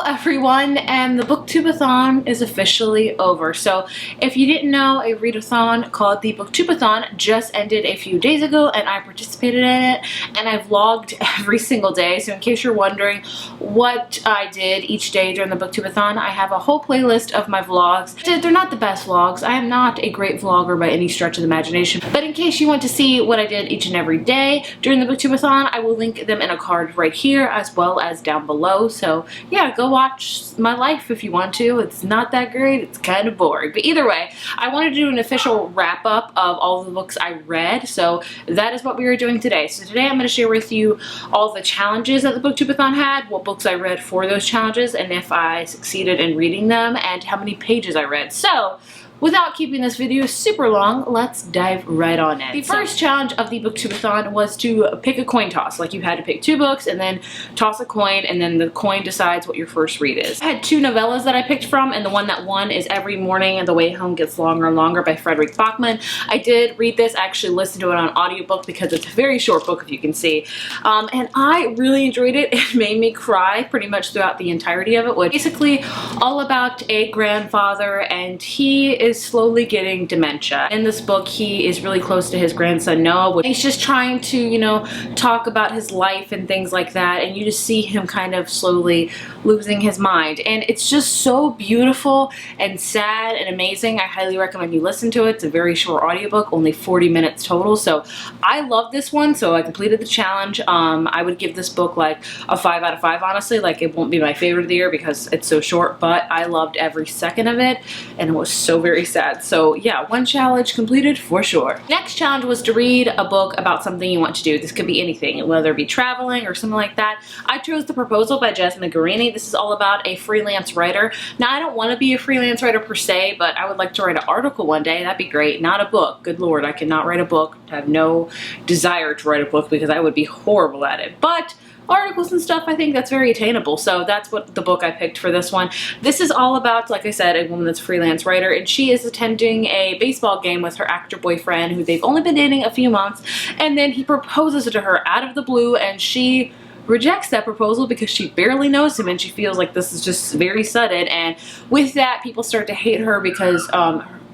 everyone, and the Booktube-A-Thon is officially over. So if you didn't know, a readathon called the Booktube-A-Thon just ended a few days ago, and I participated in it, and I vlogged every single day. So in case you're wondering what I did each day during the Booktube-A-Thon, I have a whole playlist of my vlogs. They're not the best vlogs. I am not a great vlogger by any stretch of the imagination, but in case you want to see what I did each and every day during the Booktube-A-Thon, I will link them in a card right here as well as down below. So yeah, go watch my life if you want to. It's not that great, it's kind of boring, but either way, I wanted to do an official wrap up of all the books I read, so that is what we are doing today. So today I'm going to share with you all the challenges that the Booktube-A-Thon had, what books I read for those challenges, and if I succeeded in reading them, and how many pages I read. So without keeping this video super long, let's dive right on in. The first challenge of the Booktube-A-Thon was to pick a coin toss. Like, you had to pick two books and then toss a coin, and then the coin decides what your first read is. I had two novellas that I picked from, and the one that won is Every Morning and the Way Home Gets Longer and Longer by Frederick Bachman. I did read this. I actually listened to it on audiobook because it's a very short book, if you can see. And I really enjoyed it. It made me cry pretty much throughout the entirety of it. Which basically all about a grandfather, and he is slowly getting dementia. In this book, he is really close to his grandson Noah. He's just trying to, you know, talk about his life and things like that, and you just see him kind of slowly losing his mind. And it's just so beautiful and sad and amazing. I highly recommend you listen to it. It's a very short audiobook, only 40 minutes total. So I love this one, so I completed the challenge. I would give this book like a 5 out of 5, honestly. Like, it won't be my favorite of the year because it's so short, but I loved every second of it, and it was so very sad. So yeah, one challenge completed for sure. Next challenge was to read a book about something you want to do. This could be anything, whether it be traveling or something like that. I chose The Proposal by Jasmine Guarini. This is all about a freelance writer. Now, I don't want to be a freelance writer per se, but I would like to write an article one day. That'd be great. Not a book. Good Lord, I cannot write a book. I have no desire to write a book because I would be horrible at it. But articles and stuff, I think that's very attainable. So that's what the book I picked for this one. This is all about, like I said, a woman that's a freelance writer, and she is attending a baseball game with her actor boyfriend, who they've only been dating a few months, and then he proposes to her out of the blue, and she rejects that proposal because she barely knows him and she feels like this is just very sudden. And with that, people start to hate her because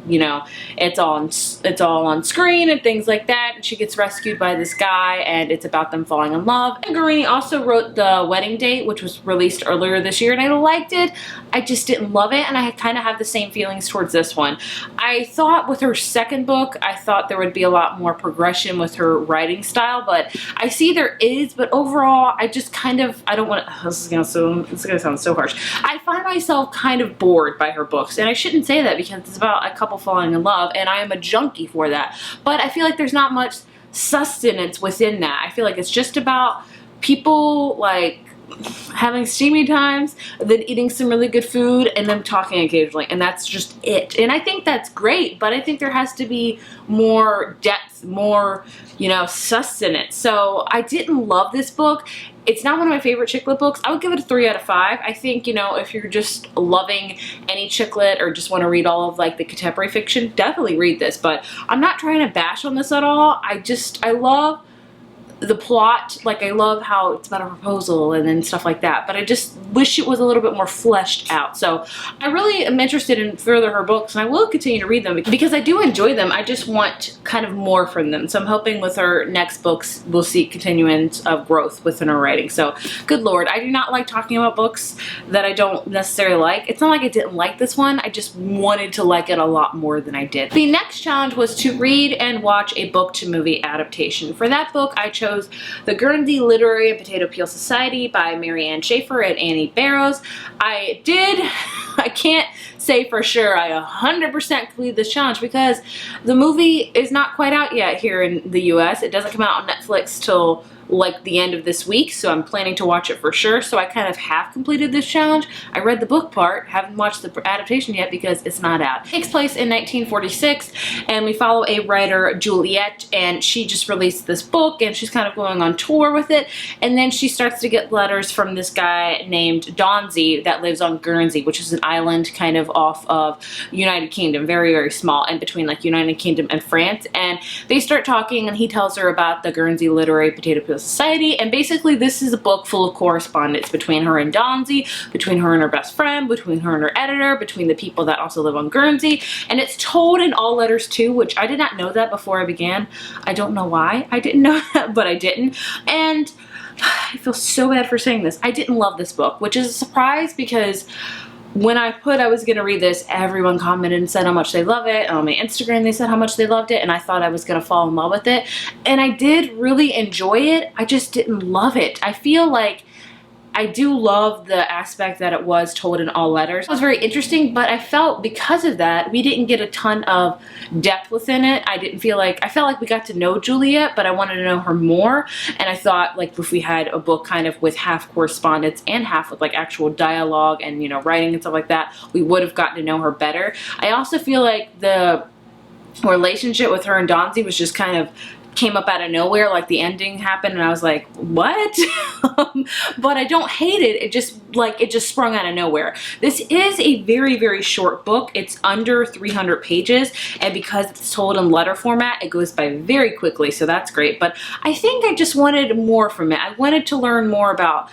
you know, it's all on screen and things like that, and she gets rescued by this guy, and it's about them falling in love. And Guarini also wrote The Wedding Date, which was released earlier this year, and I liked it. I just didn't love it, and I kind of have the same feelings towards this one. I thought with her second book, I thought there would be a lot more progression with her writing style, but I see there is, but overall, I just kind of, I don't want to, this is gonna sound so harsh. I find myself kind of bored by her books, and I shouldn't say that because it's about a couple falling in love, and I am a junkie for that. But I feel like there's not much sustenance within that. I feel like it's just about people like having steamy times, then eating some really good food, and then talking occasionally, and that's just it. And I think that's great, but I think there has to be more depth, more, you know, sustenance. So I didn't love this book. It's not one of my favorite chick lit books. I would give it a 3 out of 5. I think, you know, if you're just loving any chick lit or just want to read all of like the contemporary fiction, definitely read this. But I'm not trying to bash on this at all. I love the plot. Like, I love how it's about a proposal and then stuff like that, but I just wish it was a little bit more fleshed out. So I really am interested in further her books, and I will continue to read them because I do enjoy them. I just want kind of more from them. So I'm hoping with her next books we'll see continuance of growth within her writing. So good Lord, I do not like talking about books that I don't necessarily like. It's not like I didn't like this one, I just wanted to like it a lot more than I did. The next challenge was to read and watch a book to movie adaptation. For that book, I chose The Guernsey Literary and Potato Peel Society by Mary Ann Schaefer and Annie Barrows. I can't say for sure I 100% completed this challenge because the movie is not quite out yet here in the US. It doesn't come out on Netflix till like the end of this week, so I'm planning to watch it for sure. So I kind of have completed this challenge. I read the book part, haven't watched the adaptation yet because it's not out. It takes place in 1946, and we follow a writer, Juliet, and she just released this book, and she's kind of going on tour with it, and then she starts to get letters from this guy named Donzi that lives on Guernsey, which is an island kind of off of United Kingdom, very, very small, in between like United Kingdom and France, and they start talking, and he tells her about the Guernsey Literary Potato Peel society. And basically this is a book full of correspondence between her and Donzi, between her and her best friend, between her and her editor, between the people that also live on Guernsey. And it's told in all letters too, which I did not know that before I began. I don't know why I didn't know that, but I didn't. And I feel so bad for saying this. I didn't love this book, which is a surprise because when I was going to read this, everyone commented and said how much they love it. On my Instagram, they said how much they loved it, and I thought I was going to fall in love with it. And I did really enjoy it. I just didn't love it. I feel like I do love the aspect that it was told in all letters. It was very interesting, but I felt because of that, we didn't get a ton of depth within it. I felt like we got to know Juliet, but I wanted to know her more. And I thought like if we had a book kind of with half correspondence and half with like actual dialogue and, you know, writing and stuff like that, we would have gotten to know her better. I also feel like the relationship with her and Donzi was just kind of came up out of nowhere. Like the ending happened and I was like, what? But I don't hate it. It just sprung out of nowhere. This is a very, very short book. It's under 300 pages, and because it's told in letter format, it goes by very quickly, so that's great. But I think I just wanted more from it. I wanted to learn more about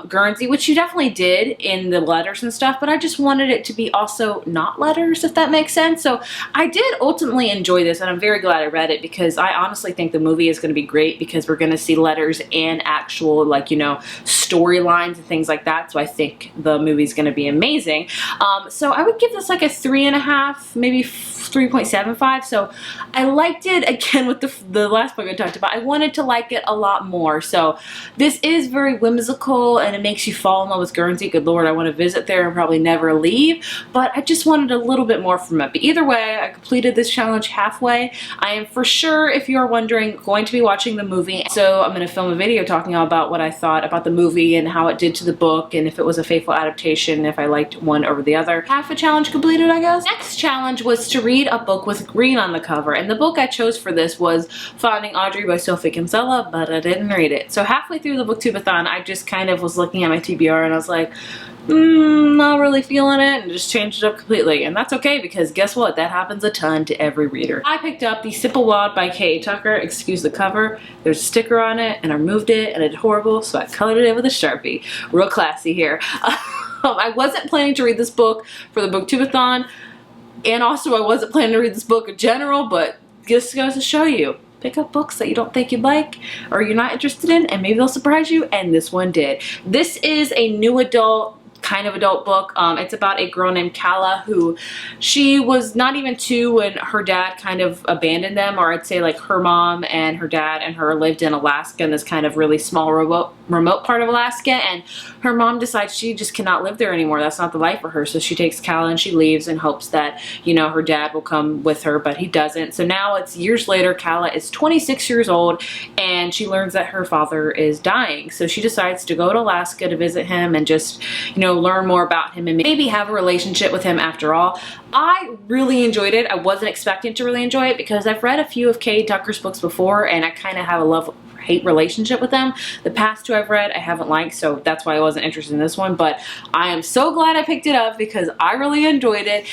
Guernsey, which you definitely did in the letters and stuff, but I just wanted it to be also not letters, if that makes sense. So I did ultimately enjoy this, and I'm very glad I read it because I honestly think the movie is going to be great because we're going to see letters and actual, like, you know, storylines and things like that. So I think the movie's going to be amazing. So I would give this like a 3.5, maybe 3.75. So I liked it. Again, with the last book I talked about, I wanted to like it a lot more. So this is very whimsical and it makes you fall in love with Guernsey. Good Lord, I want to visit there and probably never leave. But I just wanted a little bit more from it. But either way, I completed this challenge halfway. I am for sure, if you're wondering, going to be watching the movie. So I'm going to film a video talking about what I thought about the movie and how it did to the book and if it was a faithful adaptation, if I liked one over the other. Half a challenge completed, I guess. Next challenge was to read a book with green on the cover, and the book I chose for this was Finding Audrey by Sophie Kinsella, but I didn't read it. So halfway through the Booktube-A-Thon, I just kind of was looking at my TBR and I was like, not really feeling it, and just changed it up completely. And that's okay because guess what? That happens a ton to every reader. I picked up The Simple Wild by K.A. Tucker. Excuse the cover. There's a sticker on it and I removed it and it's horrible, so I colored it in with a Sharpie. Real classy here. I wasn't planning to read this book for the Booktube-A-Thon, and also I wasn't planning to read this book in general, but just goes to show you. Pick up books that you don't think you'd like or you're not interested in, and maybe they'll surprise you, and this one did. This is a new adult, kind of adult book. It's about a girl named Kala who, she was not even 2 when her dad kind of abandoned them, or I'd say like her mom and her dad and her lived in Alaska, in this kind of really small remote part of Alaska, and her mom decides she just cannot live there anymore. That's not the life for her. So she takes Kala and she leaves in hopes that, you know, her dad will come with her, but he doesn't. So now it's years later. Kala is 26 years old and she learns that her father is dying. So she decides to go to Alaska to visit him and just, you know, learn more about him and maybe have a relationship with him after all. I really enjoyed it. I wasn't expecting to really enjoy it because I've read a few of K.A. Tucker's books before and I kind of have a love-hate relationship with them. The past 2 I've read I haven't liked, so that's why I wasn't interested in this one, but I am so glad I picked it up because I really enjoyed it.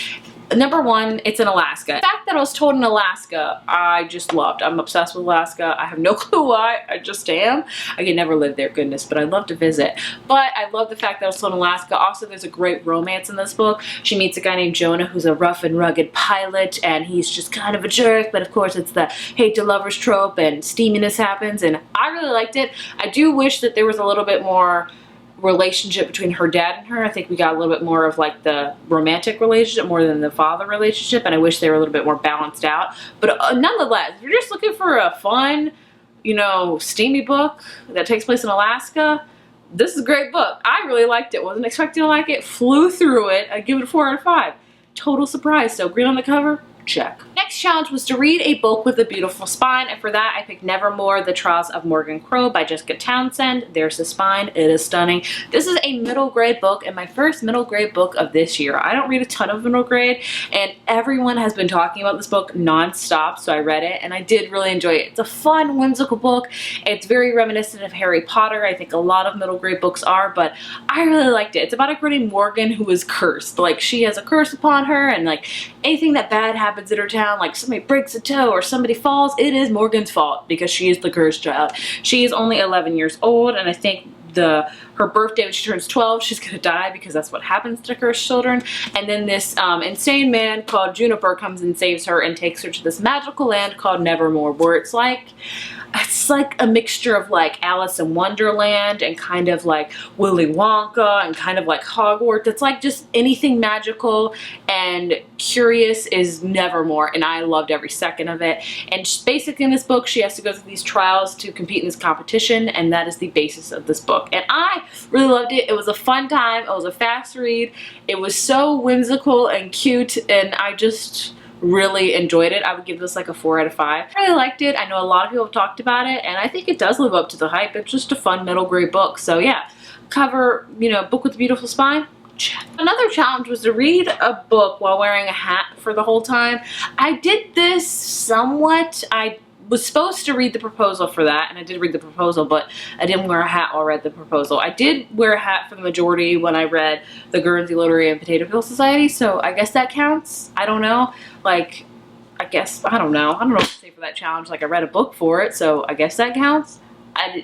Number 1, it's in Alaska. The fact that I was told in Alaska, I just loved. I'm obsessed with Alaska. I have no clue why. I just am. I could never live there, goodness, but I'd love to visit. But I love the fact that I was told in Alaska. Also, there's a great romance in this book. She meets a guy named Jonah who's a rough and rugged pilot, and he's just kind of a jerk, but of course it's the hate to lovers trope and steaminess happens, and I really liked it. I do wish that there was a little bit more relationship between her dad and her. I think we got a little bit more of like the romantic relationship more than the father relationship, and I wish they were a little bit more balanced out. But nonetheless, if you're just looking for a fun, you know, steamy book that takes place in Alaska, this is a great book. I really liked it. Wasn't expecting to like it. Flew through it. I'd give it a 4 out of 5. Total surprise. So green on the cover, check. Next challenge was to read a book with a beautiful spine, and for that I picked Nevermore, The Trials of Morgan Crow by Jessica Townsend. There's the spine. It is stunning. This is a middle grade book and my first middle grade book of this year. I don't read a ton of middle grade, and everyone has been talking about this book non-stop, so I read it and I did really enjoy it. It's a fun, whimsical book. It's very reminiscent of Harry Potter. I think a lot of middle grade books are, but I really liked it. It's about a girl named Morgan who is cursed. Like, she has a curse upon her, and like anything that bad happens happens in her town, like somebody breaks a toe or somebody falls, it is Morgan's fault because she is the cursed child. She is only 11 years old, and I think her birthday when she turns 12, she's gonna die because that's what happens to cursed children. And then this insane man called Juniper comes and saves her and takes her to this magical land called Nevermore, where it's like a mixture of like Alice in Wonderland and kind of like Willy Wonka and kind of like Hogwarts. It's like just anything magical and curious is Nevermore, and I loved every second of it. And basically in this book, she has to go through these trials to compete in this competition, and that is the basis of this book. And I really loved it. It was a fun time. It was a fast read. It was so whimsical and cute, and I just really enjoyed it. I would give this like a 4 out of 5. I really liked it. I know a lot of people have talked about it, and I think it does live up to the hype. It's just a fun middle grade book. So yeah, cover, you know, book with a beautiful spine. Check. Another challenge was to read a book while wearing a hat for the whole time. I did this somewhat. I was supposed to read the proposal for that, and I did read the proposal, but I didn't wear a hat while I read the proposal. I did wear a hat for the majority when I read the Guernsey Literary and Potato Peel Society, so I guess that counts. I don't know. Like, I guess, I don't know. I don't know what to say for that challenge. Like, I read a book for it, so I guess that counts.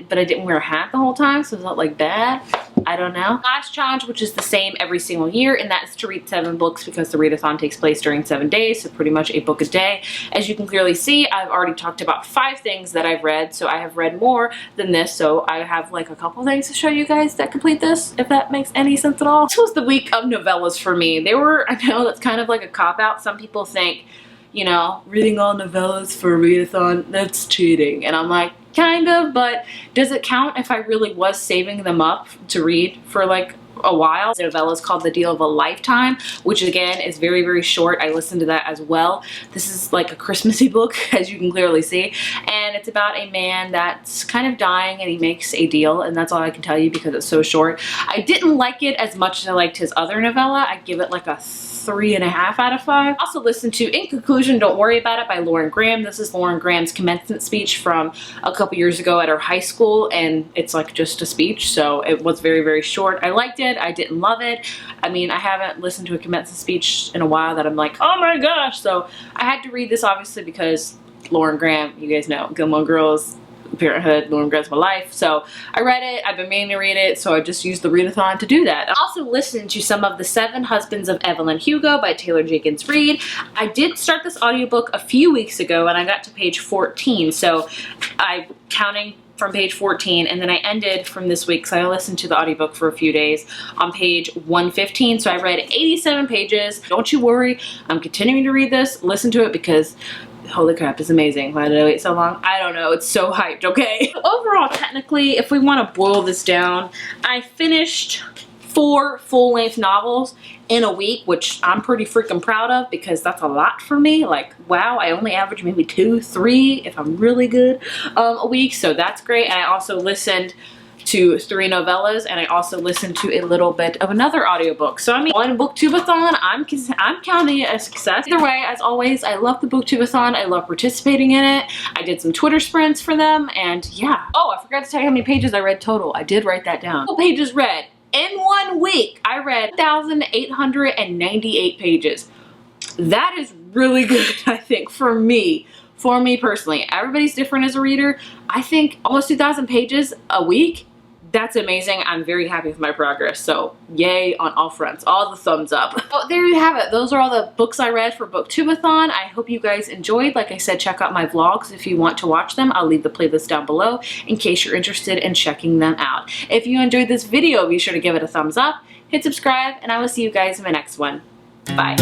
But I didn't wear a hat the whole time, so it's not like bad. I don't know. Last challenge, which is the same every single year, and that is to read 7 books because the readathon takes place during 7 days, so pretty much a book a day. As you can clearly see, I've already talked about 5 things that I've read, so I have read more than this, so I have like a couple things to show you guys that complete this, if that makes any sense at all. This was the week of novellas for me. They were, I know that's kind of like a cop-out. Some people think, you know, reading all novellas for a readathon, that's cheating. And I'm like, kind of, but does it count if I really was saving them up to read for like a while? The novella is called The Deal of a Lifetime, which again is very, very short. I listened to that as well. This is like a Christmassy book, as you can clearly see, and it's about a man that's kind of dying and he makes a deal, and that's all I can tell you because it's so short. I didn't like it as much as I liked his other novella. I give it like a 3.5 out of 5. Also listened to In Conclusion, Don't Worry About It by Lauren Graham. This is Lauren Graham's commencement speech from a couple years ago at her high school, and it's like just a speech, so it was very, very short. I liked it. I didn't love it. I mean, I haven't listened to a commencement speech in a while that I'm like, oh my gosh. So I had to read this obviously because Lauren Graham, you guys know, Gilmore Girls, Parenthood, Lauren Graham's my life. So I read it. I've been meaning to read it, so I just used the readathon to do that. I also listened to some of The 7 Husbands of Evelyn Hugo by Taylor Jenkins Reid. I did start this audiobook a few weeks ago and I got to page 14, so I'm counting from page 14, and then I ended from this week, so I listened to the audiobook for a few days on page 115, so I read 87 pages. Don't you worry, I'm continuing to read this. Listen to it because holy crap, it's amazing. Why did I wait so long? I don't know. It's so hyped, okay? Overall, technically, if we want to boil this down, I finished 4 full-length novels in a week, which I'm pretty freaking proud of because that's a lot for me. Like, wow, I only average maybe 2, 3 if I'm really good a week, so that's great. And I also listened to 3 novellas, and I also listened to a little bit of another audiobook. So I mean, on Booktube-A-Thon, I'm counting it a success. Either way, as always, I love the Booktube-A-Thon. I love participating in it. I did some Twitter sprints for them, and yeah. Oh, I forgot to tell you how many pages I read total. I did write that down. Total pages read. In 1 week, I read 1,898 pages. That is really good, I think, for me personally. Everybody's different as a reader. I think almost 2,000 pages a week, that's amazing. I'm very happy with my progress. So yay on all fronts, all the thumbs up. Oh, there you have it. Those are all the books I read for Booktube-A-Thon. I hope you guys enjoyed. Like I said, check out my vlogs if you want to watch them. I'll leave the playlist down below in case you're interested in checking them out. If you enjoyed this video, be sure to give it a thumbs up, hit subscribe, and I will see you guys in my next one. Bye.